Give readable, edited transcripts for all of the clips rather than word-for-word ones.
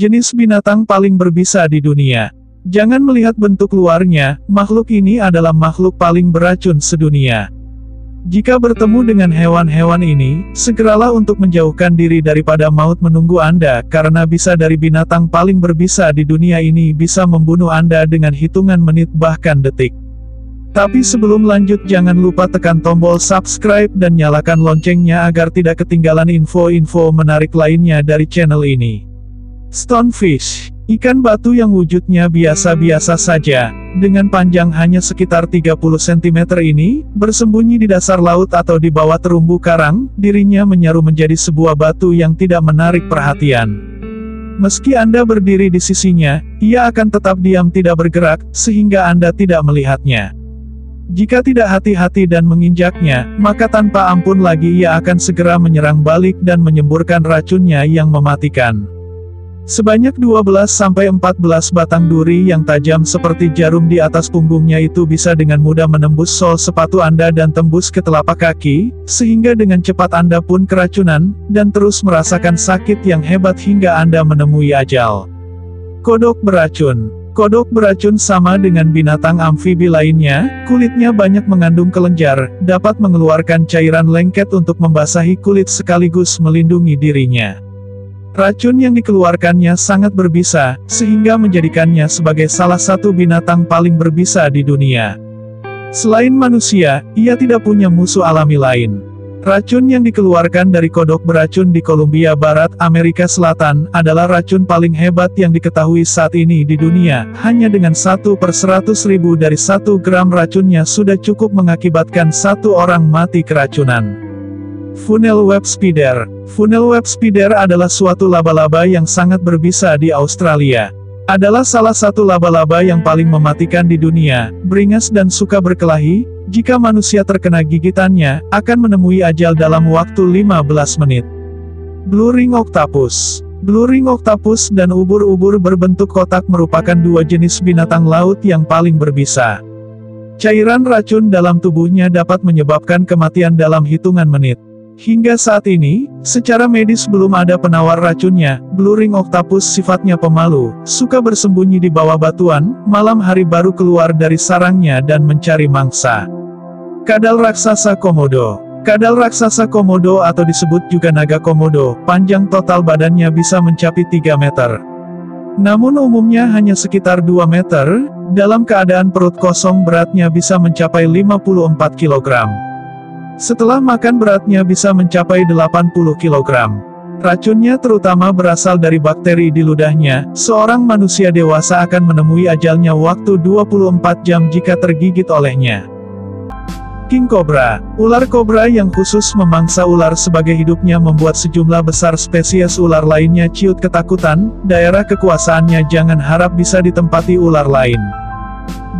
Jenis binatang paling berbisa di dunia. Jangan melihat bentuk luarnya, makhluk ini adalah makhluk paling beracun sedunia. Jika bertemu dengan hewan-hewan ini, segeralah untuk menjauhkan diri daripada maut menunggu Anda, karena bisa dari binatang paling berbisa di dunia ini bisa membunuh Anda dengan hitungan menit bahkan detik. Tapi sebelum lanjut jangan lupa tekan tombol subscribe dan nyalakan loncengnya agar tidak ketinggalan info-info menarik lainnya dari channel ini. Stonefish, ikan batu yang wujudnya biasa-biasa saja, dengan panjang hanya sekitar 30 cm ini, bersembunyi di dasar laut atau di bawah terumbu karang, dirinya menyaru menjadi sebuah batu yang tidak menarik perhatian. Meski Anda berdiri di sisinya, ia akan tetap diam tidak bergerak, sehingga Anda tidak melihatnya. Jika tidak hati-hati dan menginjaknya, maka tanpa ampun lagi ia akan segera menyerang balik dan menyemburkan racunnya yang mematikan. Sebanyak 12-14 batang duri yang tajam seperti jarum di atas punggungnya itu bisa dengan mudah menembus sol sepatu Anda dan tembus ke telapak kaki, sehingga dengan cepat Anda pun keracunan, dan terus merasakan sakit yang hebat hingga Anda menemui ajal. Kodok beracun. Kodok beracun sama dengan binatang amfibi lainnya, kulitnya banyak mengandung kelenjar, dapat mengeluarkan cairan lengket untuk membasahi kulit sekaligus melindungi dirinya. Racun yang dikeluarkannya sangat berbisa, sehingga menjadikannya sebagai salah satu binatang paling berbisa di dunia. Selain manusia, ia tidak punya musuh alami lain. Racun yang dikeluarkan dari kodok beracun di Columbia Barat, Amerika Selatan, adalah racun paling hebat yang diketahui saat ini di dunia. Hanya dengan 1/100.000 dari 1 gram racunnya sudah cukup mengakibatkan satu orang mati keracunan. Funnel web spider. Funnel web spider adalah suatu laba-laba yang sangat berbisa di Australia. Adalah salah satu laba-laba yang paling mematikan di dunia, beringas dan suka berkelahi. Jika manusia terkena gigitannya, akan menemui ajal dalam waktu 15 menit. Blue ring octopus. Blue ring octopus dan ubur-ubur berbentuk kotak merupakan dua jenis binatang laut yang paling berbisa. Cairan racun dalam tubuhnya dapat menyebabkan kematian dalam hitungan menit. Hingga saat ini, secara medis belum ada penawar racunnya. Blue ring octopus sifatnya pemalu, suka bersembunyi di bawah batuan, malam hari baru keluar dari sarangnya dan mencari mangsa. Kadal raksasa komodo. Kadal raksasa komodo atau disebut juga naga komodo, panjang total badannya bisa mencapai 3 meter. Namun umumnya hanya sekitar 2 meter, dalam keadaan perut kosong beratnya bisa mencapai 54 kg. Setelah makan beratnya bisa mencapai 80 kg. Racunnya terutama berasal dari bakteri di ludahnya. Seorang manusia dewasa akan menemui ajalnya waktu 24 jam jika tergigit olehnya. King Cobra. Ular kobra yang khusus memangsa ular sebagai hidupnya membuat sejumlah besar spesies ular lainnya ciut ketakutan. Daerah kekuasaannya jangan harap bisa ditempati ular lain.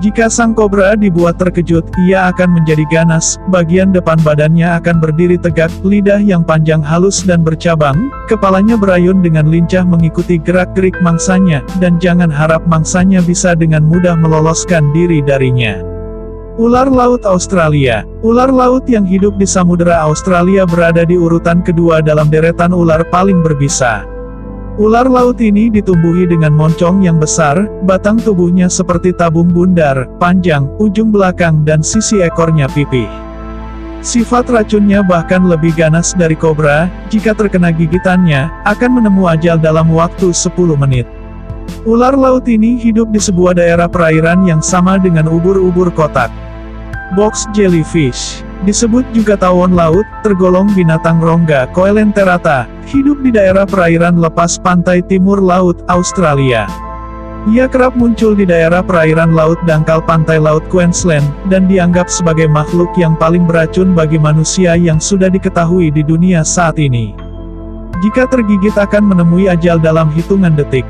Jika sang kobra dibuat terkejut, ia akan menjadi ganas, bagian depan badannya akan berdiri tegak, lidah yang panjang halus dan bercabang, kepalanya berayun dengan lincah mengikuti gerak-gerik mangsanya, dan jangan harap mangsanya bisa dengan mudah meloloskan diri darinya. Ular laut Australia. Ular laut yang hidup di Samudera Australia berada di urutan kedua dalam deretan ular paling berbisa. Ular laut ini ditumbuhi dengan moncong yang besar, batang tubuhnya seperti tabung bundar, panjang, ujung belakang dan sisi ekornya pipih. Sifat racunnya bahkan lebih ganas dari kobra, jika terkena gigitannya, akan menemu ajal dalam waktu 10 menit. Ular laut ini hidup di sebuah daerah perairan yang sama dengan ubur-ubur kotak. Box jellyfish. Disebut juga tawon laut, tergolong binatang rongga Coelenterata, hidup di daerah perairan lepas pantai timur laut, Australia. Ia kerap muncul di daerah perairan laut dangkal pantai laut Queensland, dan dianggap sebagai makhluk yang paling beracun bagi manusia yang sudah diketahui di dunia saat ini. Jika tergigit akan menemui ajal dalam hitungan detik.